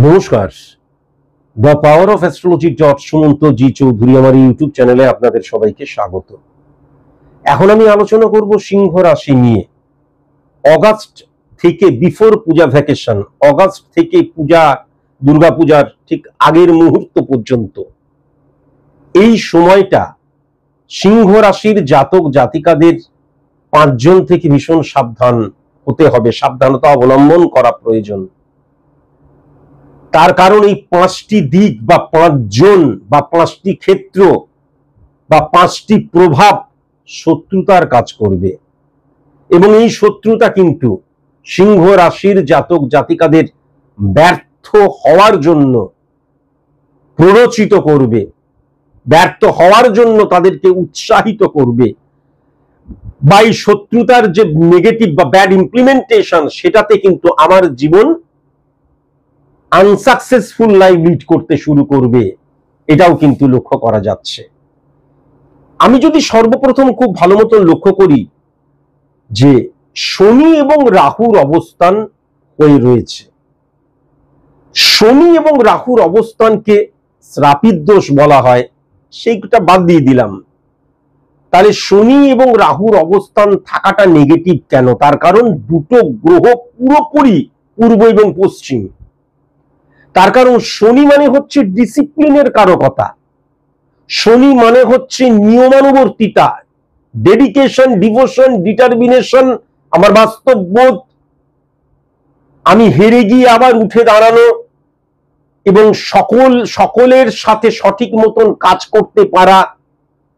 নমস্কার, the power of astrology Sumanta G Chowdhury আমার YouTube চ্যানেলে আপনাদের সবাইকে স্বাগত। এখন আমি আলোচনা করব সিংহ রাশি নিয়ে। অগাস্ট থেকে বিফোর পূজা ভ্যাকেশন, অগাস্ট থেকে পূজা, দুর্গাপূজার ঠিক আগের মুহূর্ত পর্যন্ত এই সময়টা সিংহ রাশির জাতক জাতিকাদের 5 জন থেকে ভীষণ সাবধান হতে হবে, সাবধানতা অবলম্বন করা প্রয়োজন। তার কারণ এই 5টি দিক বা 5 জন বা 5টি ক্ষেত্র বা 5টি প্রভাব শত্রুতার কাজ করবে, এবং এই শত্রুতা কিন্তু সিংহ রাশির জাতক জাতিকাদের ব্যর্থ হওয়ার জন্য প্ররোচিত করবে, ব্যর্থ হওয়ার জন্য তাদেরকে উৎসাহিত করবে, বা এই শত্রুতার যে নেগেটিভ বা ব্যাড ইমপ্লিমেন্টেশন সেটাতে কিন্তু আমার জীবন আনসাকসেসফুল লাইফ লিড করতে শুরু করবে, এটাও কিন্তু লক্ষ্য করা যাচ্ছে। আমি যদি সর্বপ্রথম খুব ভালো মতো লক্ষ্য করি যে শনি এবং রাহুর অবস্থান হয়ে রয়েছে, শনি এবং রাহুর অবস্থানকে শ্রাপিত দোষ বলা হয়, সেইটা বাদ দিয়ে দিলাম। তাহলে শনি এবং রাহুর অবস্থান থাকাটা নেগেটিভ কেন? তার কারণ দুটো গ্রহ পুরোপুরি পূর্ব এবং পশ্চিম। তার কারণ শনি মানে হচ্ছে ডিসিপ্লিনের কারকতা, শনি মানে হচ্ছে নিয়মানুবর্তিতা, ডেডিকেশন, ডিভোশন, ডিটারমিনেশন, আমার বাস্তববোধ, আমি হেরে গিয়ে আবার উঠে দাঁড়ানো এবং সকলের সাথে সঠিক মতন কাজ করতে পারা।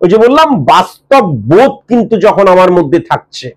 ওই যে বললাম, বাস্তব বোধ কিন্তু যখন আমার মধ্যে থাকছে।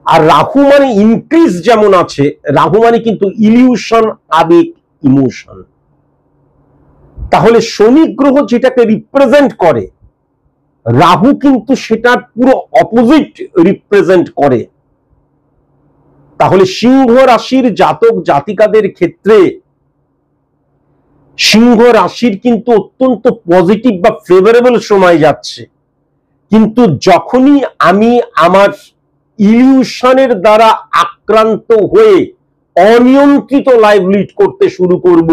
আর রাহু মানে ইনক্রিজ যেমন আছে, রাহু মানে কিন্তু ইলিউশন, আবেগ, ইমোশন। তাহলে শনি গ্রহ যেটাকে রিপ্রেজেন্ট করে, রাহু কিন্তু সেটার পুরো অপোজিট রিপ্রেজেন্ট করে। তাহলে সিংহ রাশির জাতক জাতিকাদের ক্ষেত্রে সিংহ রাশির কিন্তু অত্যন্ত পজিটিভ বা ফেভারেবল সময় যাচ্ছে, কিন্তু যখনই আমি আমার ইলিউশনের দ্বারা আক্রান্ত হয়ে অনিয়ন্ত্রিত লাইফ লিড করতে শুরু করব,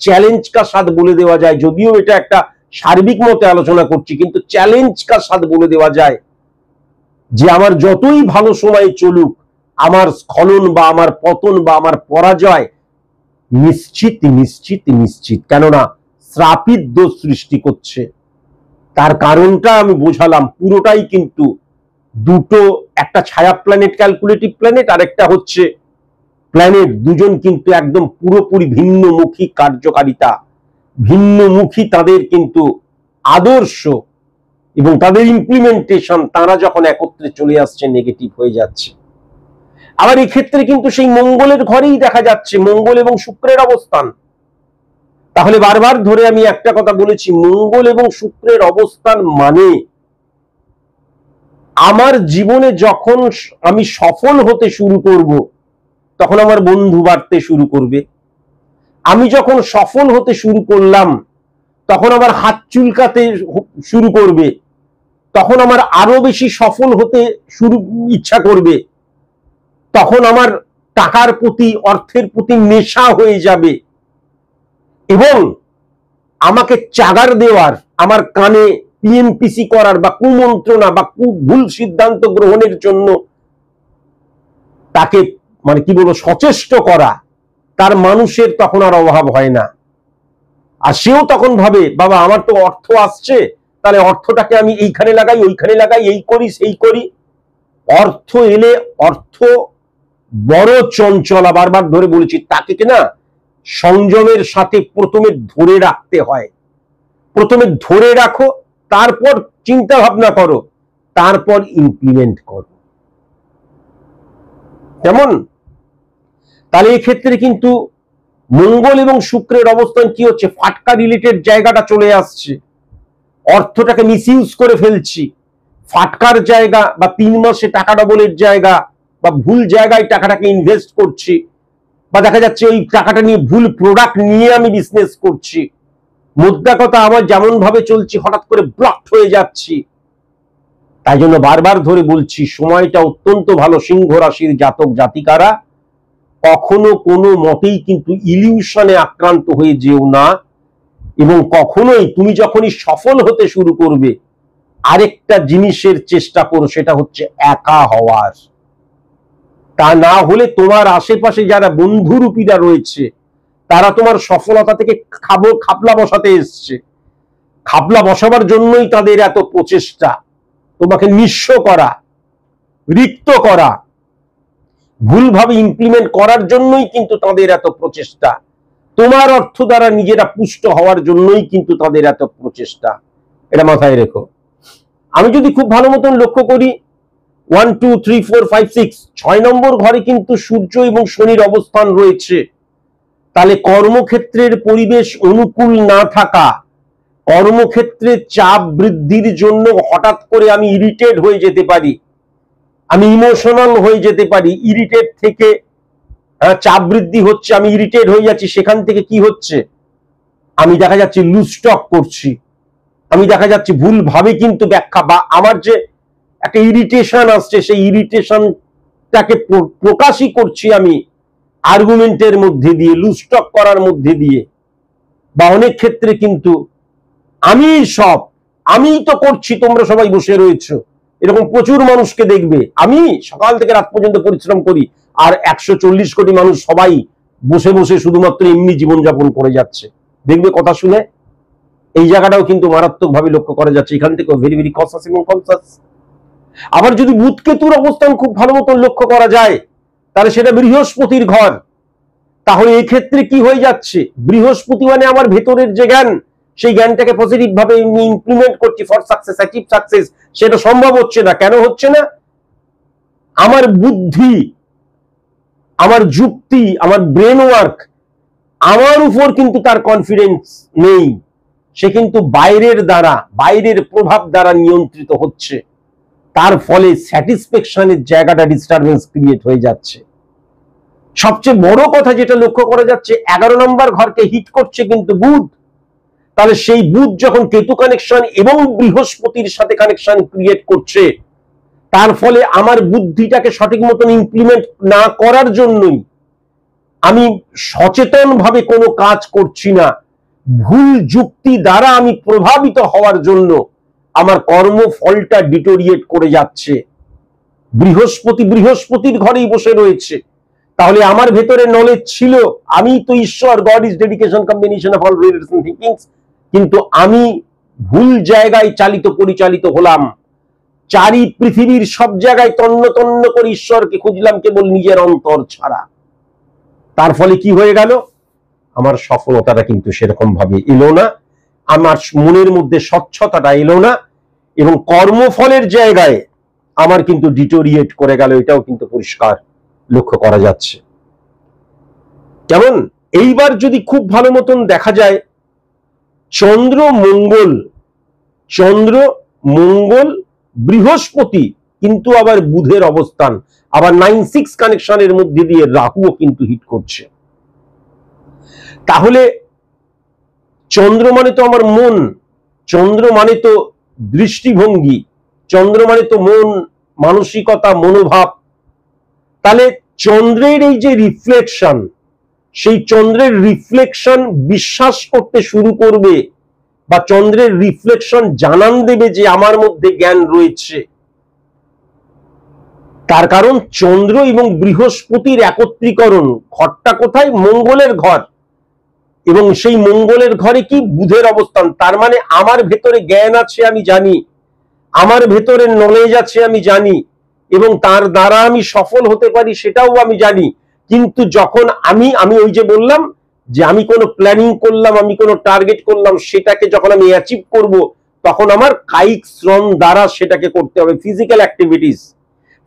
চ্যালেঞ্জ কা সাথ বলে দেওয়া যায়, যদিও এটা একটা সার্বিক মতে আলোচনা করছি, কিন্তু চ্যালেঞ্জ কা সাথ বলে দেওয়া যায় যে আমার যতই ভালো সময় চলুক, আমার স্খলন বা আমার পতন বা আমার পরাজয় নিশ্চিত নিশ্চিত নিশ্চিত। কেননা শ্রাপিত দোষ সৃষ্টি করছে। তার কারণটা আমি বোঝালাম, পুরোটাই কিন্তু দুটো, একটা ছায়া প্ল্যানেট, ক্যালকুলেটিভ প্ল্যানেট, আর একটা হচ্ছে প্ল্যানেট, দুজন কিন্তু একদম পুরোপুরি ভিন্নমুখী কার্যকারিতা, ভিন্নমুখী তাদের কিন্তু আদর্শ এবং তাদের ইমপ্লিমেন্টেশন, তারা যখন একত্রে চলে আসছে নেগেটিভ হয়ে যাচ্ছে। আবার এই ক্ষেত্রে কিন্তু সেই মঙ্গলের ঘরেই দেখা যাচ্ছে মঙ্গল এবং শুক্রের অবস্থান। তাহলে বারবার ধরে আমি একটা কথা বলেছি, মঙ্গল এবং শুক্রের অবস্থান মানে আমার জীবনে যখন আমি সফল হতে শুরু করব, তখন আমার বন্ধু বাড়তে শুরু করবে। আমি যখন সফল হতে শুরু করলাম, তখন আমার হাত চুলকাতে শুরু করবে, তখন আমার আরো বেশি সফল হতে ইচ্ছা করবে, তখন আমার টাকার প্রতি, অর্থের প্রতি নেশা হয়ে যাবে, এবং আমাকে চাগার দেওয়ার, আমার কানে পিএমপিসি করার বা কুমন্ত্রণা বা ভুল সিদ্ধান্ত গ্রহণের জন্য তাকে মানে কি বলবো সচেষ্ট করা, তার মানুষের তখন আর অভাব হয় না। আর সেও তখন ভাবে, বাবা আমার তো অর্থ আসছে, তাহলে অর্থটাকে আমি এইখানে লাগাই, ওইখানে লাগাই, এই করি সেই করি। অর্থ এলে, অর্থ বড় চঞ্চলা, বারবার ধরে বলেছি, তাকে কিনা সংযমের সাথে প্রথমে ধরে রাখতে হয়। প্রথমে ধরে রাখো, তারপর চিন্তা ভাবনা করো, তারপর ইমপ্লিমেন্ট করো। কেমন? তাহলে এই ক্ষেত্রে কিন্তু মঙ্গল এবং শুক্রের অবস্থান কি হচ্ছে, ফাটকা রিলেটেড জায়গাটা চলে আসছে, অর্থটাকে মিসইউজ করে ফেলছি, ফাটকার জায়গা বা 3 মাসে টাকা ডবলের জায়গা বা ভুল জায়গায় টাকাটাকে ইনভেস্ট করছি, বা দেখা যাচ্ছে ওই টাকাটা নিয়ে ভুল প্রোডাক্ট নিয়ে আমি বিজনেস করছি, মুদ্রা কথা আমার যেমন ভাবে চলছি হঠাৎ করে ব্লকড হয়ে যাচ্ছি। তাই জন্য বারবার ধরে বলছি, সময়টা অত্যন্ত ভালো সিংহ রাশির জাতক জাতিকারা কখনো কোনো মতেই কিন্তু ইলিউশনে আক্রান্ত হয়ে যেও না। এবং কখনোই তুমি যখনই সফল হতে শুরু করবে আরেকটা জিনিসের চেষ্টা করো, সেটা হচ্ছে একা হওয়ার। তা না হলে তোমার আশেপাশে যারা বন্ধুরূপীরা রয়েছে তারা তোমার সফলতা থেকে খাপলা বসাতে এসছে। খাপলা বসাবার জন্যই তাদের এত প্রচেষ্টা, তোমাকে নিঃস্ব করা, রিক্ত করা, ভুলভাবে ইমপ্লিমেন্ট করার জন্যই কিন্তু তাদের এত প্রচেষ্টা। তোমার অর্থ দ্বারা নিজেরা পুষ্ট হওয়ার জন্যই কিন্তু তাদের এত প্রচেষ্টা। এটা মাথায় রেখো। আমি যদি খুব ভালো মতন লক্ষ্য করি 1 2 3 4 5 6 6 নম্বর ঘরে কিন্তু সূর্য এবং শনির অবস্থান রয়েছে। তাহলে কর্মক্ষেত্রের পরিবেশ অনুকূল না থাকা, কর্মক্ষেত্রে চাপ বৃদ্ধির জন্য হঠাৎ করে আমি ইরিটেট হয়ে যেতে পারি, আমি ইমোশনাল হয়ে যেতে পারি। ইরিটেট থেকে চাপ বৃদ্ধি হচ্ছে, আমি ইরিটেট হয়ে যাচ্ছি, সেখান থেকে কি হচ্ছে, আমি দেখা যাচ্ছে লুজ টক করছি, আমি দেখা যাচ্ছে ভুলভাবে কিন্তু ব্যাখ্যা, বা আমার যে একটা ইরিটেশন আসছে সেই ইরিটেশনটাকে প্রকাশই করছি আমি আর্গুমেন্টের মধ্যে দিয়ে, লুজ টক করার মধ্যে দিয়ে। বা অনেক ক্ষেত্রে কিন্তু আমিই তো করছি, তোমরা সবাই বসে রয়েছো, এরকম প্রচুর মানুষকে দেখবে। আমি সকাল থেকে রাত পর্যন্ত পরিশ্রম করি আর 140 কোটি মানুষ সবাই বসে বসে শুধুমাত্র এমনি জীবনযাপন করে যাচ্ছে। দেখবে কথা শুনে এই জায়গাটাও কিন্তু মারাত্মকভাবে লক্ষ্য করা যাচ্ছে। এখান থেকে ভেরি ভেরি কনসাস এবং কনসাস। আবার যদি বুধ কেতুর অবস্থান খুব ভালো মতন লক্ষ্য করা যায় তাহলে সেটা বৃহস্পতির ঘর। তাহলে এই ক্ষেত্রে কি হয়ে যাচ্ছে, বৃহস্পতি মানে আমার ভেতরের যে জ্ঞান, সেই জ্ঞানটাকে পজিটিভ ভাবে ইমপ্লিমেন্ট করছি ফর সাকসেস, অ্যাচিভ সাকসেস, সেটা সম্ভব হচ্ছে না। কেন হচ্ছে না? আমার বুদ্ধি, আমার যুক্তি, আমার ব্রেন ওয়ার্ক, আমার উপর কিন্তু তার কনফিডেন্স নেই। সে কিন্তু বাইরের প্রভাব দ্বারা নিয়ন্ত্রিত হচ্ছে। তার ফলে স্যাটিসফ্যাকশনের জায়গাটা ডিস্টারবেন্স ক্রিয়েট হয়ে যাচ্ছে। সবচেয়ে বড় কথা যেটা লক্ষ্য করা যাচ্ছে, 11 নম্বর ঘরকে হিট করছে কিন্তু বুধ। তাহলে সেই বুধ যখন কেতু কানেকশন এবং বৃহস্পতির সাথে কানেকশন ক্রিয়েট করছে, তার ফলে আমার বুদ্ধিটাকে সঠিক মতন ইমপ্লিমেন্ট না করার জন্যই আমি সচেতন ভাবে কোনো কাজ করছি না, ভুল যুক্তি দ্বারা আমি প্রভাবিত হওয়ার জন্য আমার কর্মফলটা ডিটোরিয়েট করে যাচ্ছে। বৃহস্পতির ঘরেই বসে রয়েছে। তাহলে আমার ভেতরে নলেজ ছিল, আমি তো ঈশ্বর, god is dedication combination of all relates and thinkings, কিন্তু আমি ভুল জায়গায় পরিচালিত হলাম। চারি পৃথিবীর সব জায়গায় তন্ন তন্ন করে ঈশ্বরকে খুঁজলাম কেবল নিজের অন্তর ছাড়া। তার ফলে কি হয়ে গেল, আমার সফলতাটা কিন্তু সেরকম ভাবে এলো না, আমার মনের মধ্যে স্বচ্ছতাটা এলো না, এবং কর্মফলের জায়গায় আমার কিন্তু ডিটোরিয়েট করে গেল। এটাও কিন্তু পরিষ্কার লক্ষ্য করা যাচ্ছে। কেমন? এইবার যদি খুব ভালো মতন দেখা যায়, চন্দ্র মঙ্গল বৃহস্পতি কিন্তু আবার বুধের অবস্থান, আবার 9-6 কানেকশনের মধ্যে দিয়ে রাহুও কিন্তু হিট করছে। তাহলে চন্দ্র মানে তো আমার মন, চন্দ্র মানে তো দৃষ্টিভঙ্গি, চন্দ্র মানে তো মন, মানসিকতা, মনোভাব। তাহলে চন্দ্রের এই যে রিফ্লেকশন, সেই চন্দ্রের রিফ্লেকশন বিশ্বাস করতে শুরু করবে, বা চন্দ্রের রিফ্লেকশন জানান দেবে যে আমার মধ্যে জ্ঞান রয়েছে। তার কারণ চন্দ্র এবং বৃহস্পতির একত্রীকরণ, ঘরটা কোথায়? মঙ্গলের ঘর, এবং সেই মঙ্গলের ঘরে কি? বুধের অবস্থান। তার মানে আমার ভেতরে জ্ঞান আছে আমি জানি, আমার ভেতরে নলেজ আছে আমি জানি, এবং তার দ্বারা আমি সফল হতে পারি সেটাও আমি জানি। কিন্তু যখন আমি ওই যে বললাম যে আমি কোনো প্ল্যানিং করলাম, আমি কোনো টার্গেট করলাম, সেটাকে যখন আমি অ্যাচিভ করব, তখন আমার কায়িক শ্রম দ্বারা সেটাকে করতে হবে।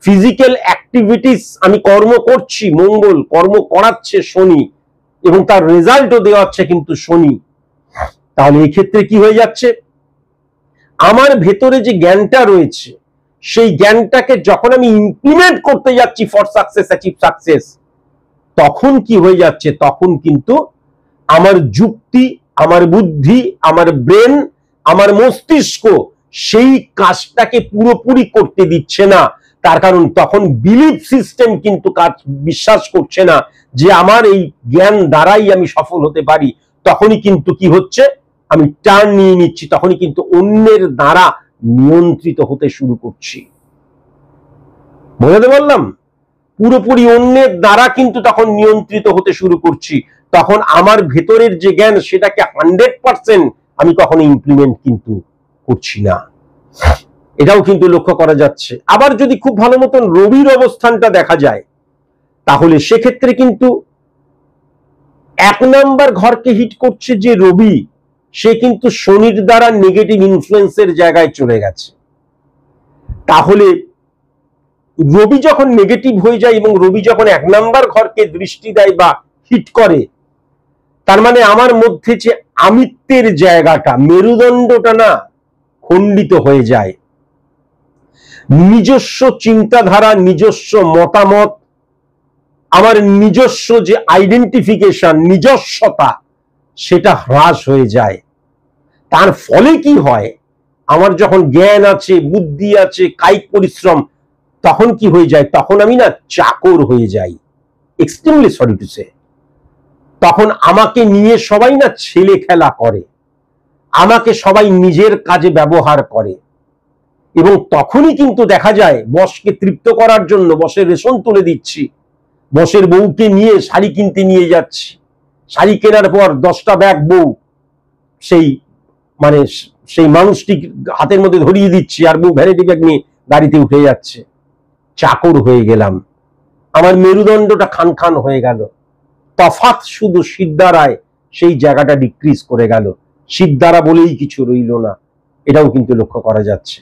ফিজিক্যাল অ্যাক্টিভিটিস আমি কর্ম করছি, মঙ্গল কর্ম করাচ্ছে শনি, এবং তার রেজাল্টও দেওয়াচ্ছে কিন্তু শনি। তাহলে এই ক্ষেত্রে কি হয়ে যাচ্ছে, আমার ভেতরে যে জ্ঞানটা রয়েছে সেই জ্ঞানটাকে যখন আমি ইমপ্লিমেন্ট করতে যাচ্ছি ফর সাকসেস, অ্যাচিভ সাকসেস, তখন কি হয়ে যাচ্ছে, তখন কিন্তু আমার যুক্তি, আমার বুদ্ধি, আমার ব্রেন, আমার মস্তিষ্ক সেই কাজটাকে পুরোপুরি করতে দিচ্ছে না। তার কারণ তখন বিলিফ সিস্টেম কিন্তু কাজ বিশ্বাস করছে না যে আমার এই জ্ঞান দ্বারাই আমি সফল হতে পারি। তখনই কিন্তু কি হচ্ছে, আমি টার্ন নিয়ে নিচ্ছি, তখনই কিন্তু অন্যের দ্বারা নিয়ন্ত্রিত হতে শুরু করছি। বুঝতে পারলাম? পুরোপুরি অন্যের দ্বারা কিন্তু তখন নিয়ন্ত্রিত হতে শুরু করছি। তখন আমার ভেতরের যে জ্ঞান সেটাকে 100% আমি কখনো ইমপ্লিমেন্ট কিন্তু করছি না। এটাও কিন্তু লক্ষ্য করা যাচ্ছে। আবার যদি খুব ভালো মতন রবির অবস্থানটা দেখা যায়, তাহলে সেক্ষেত্রে কিন্তু 1 নাম্বার ঘরকে হিট করছে যে রবি, সে কিন্তু শনির দ্বারা নেগেটিভ ইনফ্লুয়েন্সের জায়গায় চলে গেছে। তাহলে রবি যখন নেগেটিভ হয়ে যায় এবং রবি যখন 1 নাম্বার ঘরকে দৃষ্টি দেয় বা হিট করে, তার মানে আমার মধ্যে যে আমিত্বের জায়গাটা, মেরুদণ্ডটা না খণ্ডিত হয়ে যায়। নিজস্ব চিন্তাধারা, নিজস্ব মতামত, আমার নিজস্ব যে আইডেন্টিফিকেশন, নিজস্বতা, সেটা হ্রাস হয়ে যায়। তার ফলে কি হয়, আমার যখন জ্ঞান আছে, বুদ্ধি আছে, কায়িক পরিশ্রম, তখন কি হয়ে যায়, তখন আমি না চাকর হয়ে যাই। Extremely sorry to say. তখন আমাকে নিয়ে সবাই না ছেলে খেলা করে, আমাকে সবাই নিজের কাজে ব্যবহার করে। এবং তখনই কিন্তু দেখা যায় বসকে তৃপ্ত করার জন্য বসের রেশন তুলে দিচ্ছি, বসের বউকে নিয়ে শাড়ি কিনতে নিয়ে যাচ্ছি, শাড়ি কেনার পর 10টা ব্যাগ বউ সেই মানুষটি হাতের মধ্যে ধরিয়ে দিচ্ছি, আর বউ ভ্যানিটি ব্যাগ নিয়ে গাড়িতে উঠে যাচ্ছে। চাকর হয়ে গেলাম, আমার মেরুদণ্ডটা খান খান হয়ে গেল। তফাৎ শুধু সিদ্ধারায় সেই জায়গাটা ডিক্রিজ করে গেল, সিদ্ধারা বলেই কিছু রইল না। এটাও কিন্তু লক্ষ্য করা যাচ্ছে।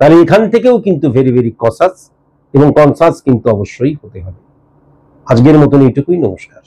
তাহলে এখান থেকেও কিন্তু ভেরি ভেরি কনসাস এবং কনসাস কিন্তু অবশ্যই হতে হবে। আজকের মতন এইটুকুই, নমস্কার।